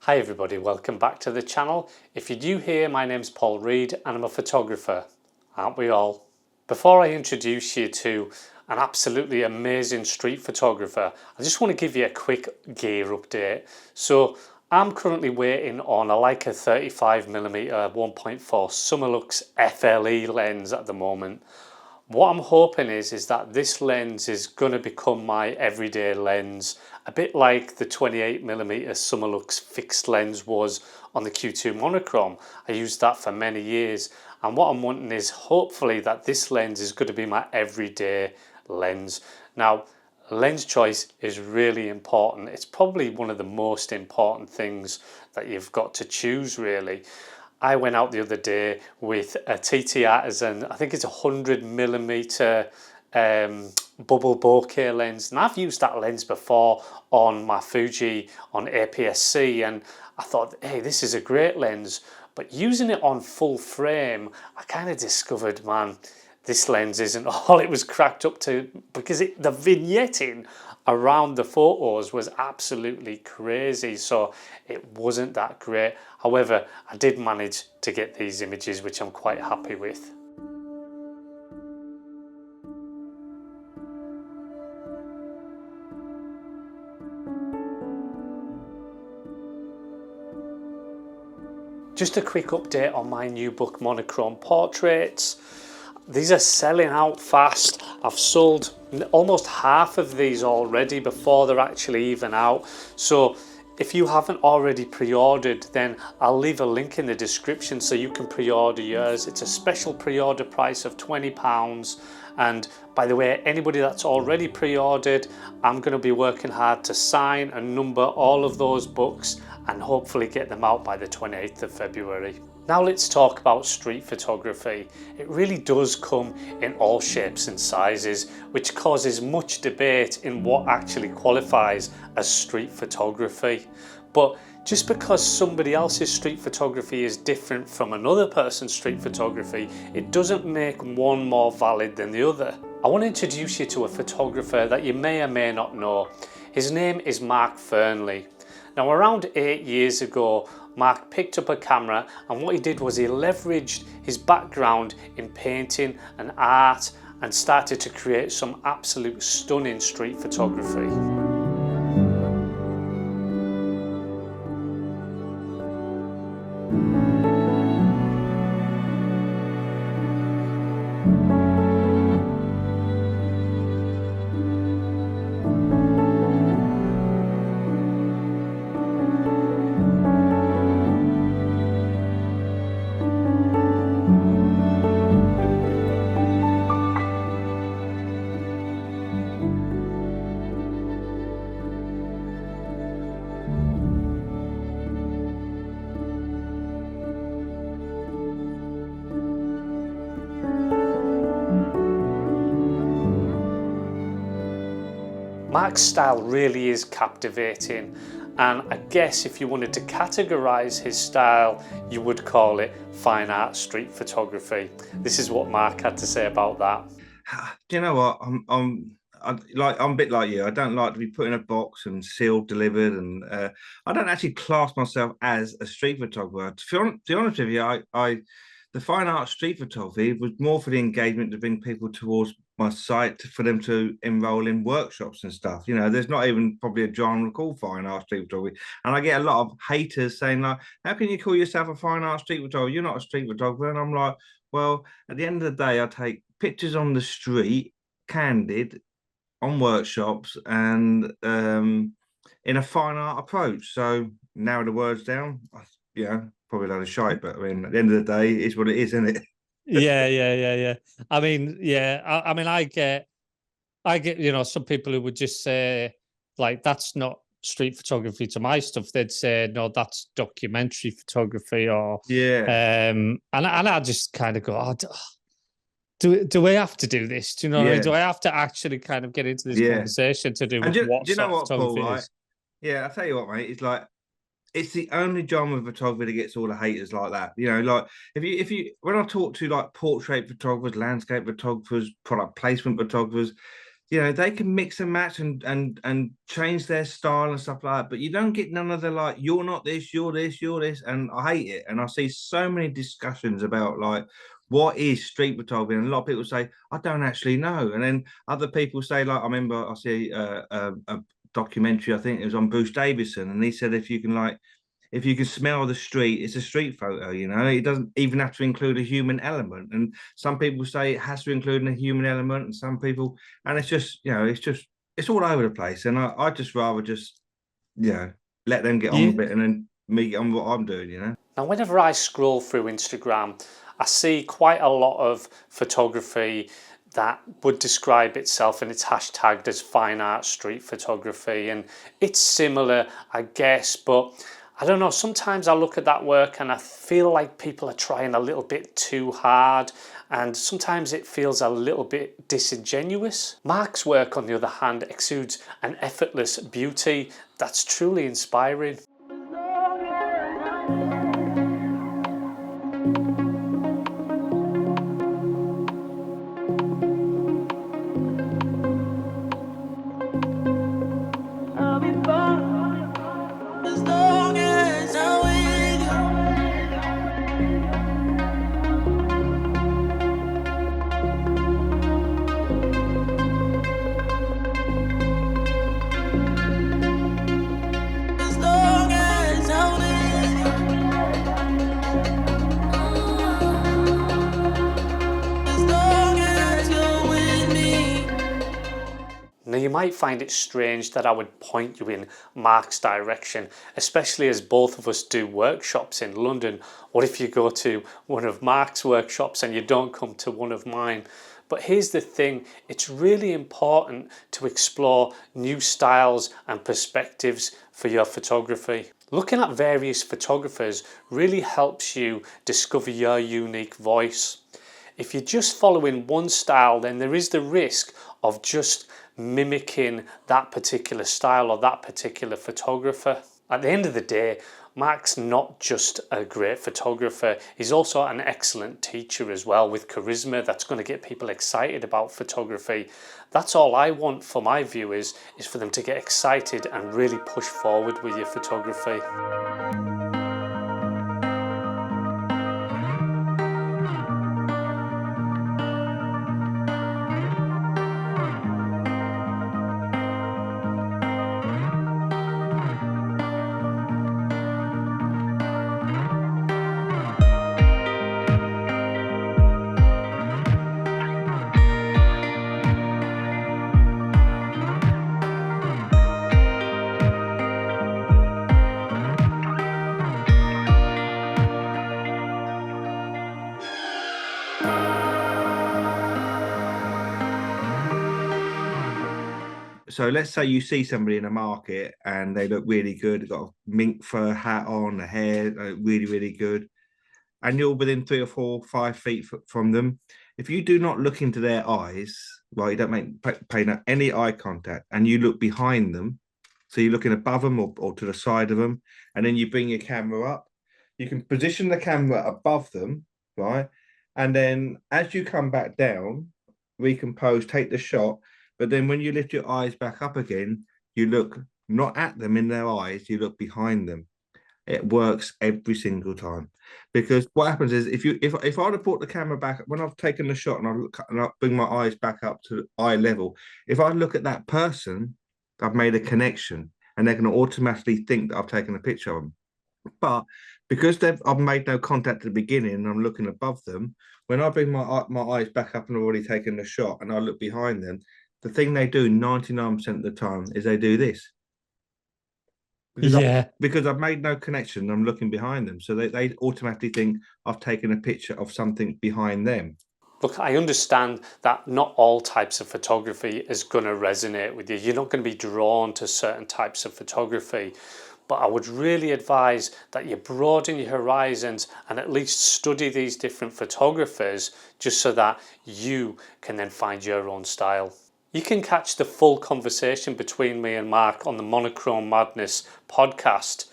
Hi everybody, welcome back to the channel. If you're new here, my name's Paul Reed and I'm a photographer, aren't we all? Before I introduce you to an absolutely amazing street photographer, I just want to give you a quick gear update. So I'm currently waiting on a Leica 35mm 1.4 Summilux FLE lens at the moment. What I'm hoping is that this lens is going to become my everyday lens, a bit like the 28mm Summilux fixed lens was on the Q2 monochrome. I used that for many years, and what I'm wanting is hopefully that this lens is going to be my everyday lens. Now, lens choice is really important. It's probably one of the most important things that you've got to choose, really. I went out the other day with a TT Artisan, I think it's a 100mm bubble bokeh lens, and I've used that lens before on my Fuji on APS-C, and I thought, hey, this is a great lens. But using it on full frame, I kind of discovered, man, this lens isn't all it was cracked up to, because the vignetting around the photos was absolutely crazy, so it wasn't that great. However, I did manage to get these images, which I'm quite happy with. Just a quick update on my new book, Monochrome Portraits. These are selling out fast. I've sold almost half of these already before they're actually even out. So if you haven't already pre-ordered, then I'll leave a link in the description so you can pre-order yours. It's a special pre-order price of £20. And by the way, anybody that's already pre-ordered, I'm going to be working hard to sign and number all of those books and hopefully get them out by the 28th of February. Now let's talk about street photography. It really does come in all shapes and sizes, which causes much debate in what actually qualifies as street photography. But just because somebody else's street photography is different from another person's street photography, it doesn't make one more valid than the other. I want to introduce you to a photographer that you may or may not know. His name is Mark Fearnley. Now, around 8 years ago, Mark picked up a camera, and what he did was he leveraged his background in painting and art and started to create some absolute stunning street photography. Mark's style really is captivating, and I guess if you wanted to categorize his style, you would call it fine art street photography. This is what Mark had to say about that. Do you know what? I'm a bit like you. I don't like to be put in a box and sealed, delivered, and I don't actually class myself as a street photographer. To be honest with you, the fine art street photography was more for the engagement to bring people towards my site for them to enroll in workshops and stuff. You know, there's not even probably a genre called fine art street photography, and I get a lot of haters saying like, "How can you call yourself a fine art street photographer? You're not a street photographer." And I'm like, well, at the end of the day, I take pictures on the street, candid, on workshops, and in a fine art approach. So narrow the words down. Probably a lot of shite, but I mean, at the end of the day, it's what it is, isn't it? Yeah. I mean, yeah, I get, some people who would just say, like, that's not street photography to my stuff. They'd say, no, that's documentary photography, or Yeah, and I just kind of go, oh, do we have to do this? Do you know what I mean? Do yeah, I have to actually kind of get into this yeah. conversation to do And with do what you know sort of what, Paul? photography Right? is? Yeah, I tell you what, mate. It's like it's the only genre of photography that gets all the haters like that. You know, like if you when I talk to like portrait photographers, landscape photographers, product placement photographers, they can mix and match and change their style and stuff like that. But you don't get none of the like, you're not this, you're this, you're this, and I hate it. And I see so many discussions about like what is street photography, and a lot of people say I don't actually know, and then other people say like I remember I see a documentary, I think it was on Bruce Davison, and he said if you can smell the street, it's a street photo, It doesn't even have to include a human element. And some people say it has to include a human element, and some people, and it's just, it's all over the place. And I just rather just, let them get on Yeah. with it and then me get on with what I'm doing. Now, whenever I scroll through Instagram, I see quite a lot of photography that would describe itself, and it's hashtagged as fine art street photography, and it's similar, I guess, but I don't know, sometimes I look at that work and I feel like people are trying a little bit too hard, and sometimes it feels a little bit disingenuous. Mark's work, on the other hand, exudes an effortless beauty that's truly inspiring. Now, you might find it strange that I would point you in Mark's direction, especially as both of us do workshops in London. What if you go to one of Mark's workshops and you don't come to one of mine? But here's the thing, it's really important to explore new styles and perspectives for your photography. Looking at various photographers really helps you discover your unique voice. If you're just following one style, then there is the risk of just mimicking that particular style or that particular photographer. At the end of the day, Mark's not just a great photographer, he's also an excellent teacher as well, with charisma that's going to get people excited about photography. That's all I want for my viewers, is for them to get excited and really push forward with your photography. So let's say you see somebody in a market and they look really good, they've got a mink fur hat on, the hair really, really good, and you're within 3 or 4, 5 feet from them. If you do not look into their eyes, well, you don't pay any eye contact, and you look behind them, so you're looking above them or to the side of them, and then you bring your camera up, you can position the camera above them, right? And then as you come back down, recompose, take the shot. But then when you lift your eyes back up again, you look not at them in their eyes, you look behind them. It works every single time, because what happens is if I'd have brought the camera back when I've taken the shot and I bring my eyes back up to eye level, if I look at that person, I've made a connection, and they're going to automatically think that I've taken a picture of them. But because I've made no contact at the beginning and I'm looking above them, when I bring my eyes back up and I've already taken the shot and I look behind them, the thing they do 99% of the time is they do this. Because I've made no connection, I'm looking behind them. So they automatically think I've taken a picture of something behind them. Look, I understand that not all types of photography is going to resonate with you. You're not going to be drawn to certain types of photography. But I would really advise that you broaden your horizons and at least study these different photographers, just so that you can then find your own style. You can catch the full conversation between me and Mark on the Monochrome Madness podcast.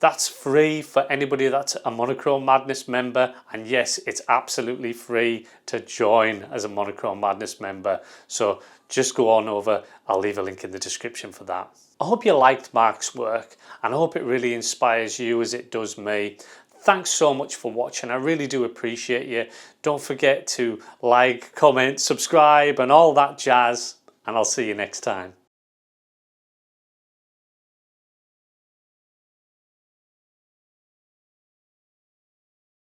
That's free for anybody that's a Monochrome Madness member, and yes, it's absolutely free to join as a Monochrome Madness member. So just go on over, I'll leave a link in the description for that. I hope you liked Mark's work, and I hope it really inspires you as it does me. Thanks so much for watching, I really do appreciate you. Don't forget to like, comment, subscribe and all that jazz, and I'll see you next time.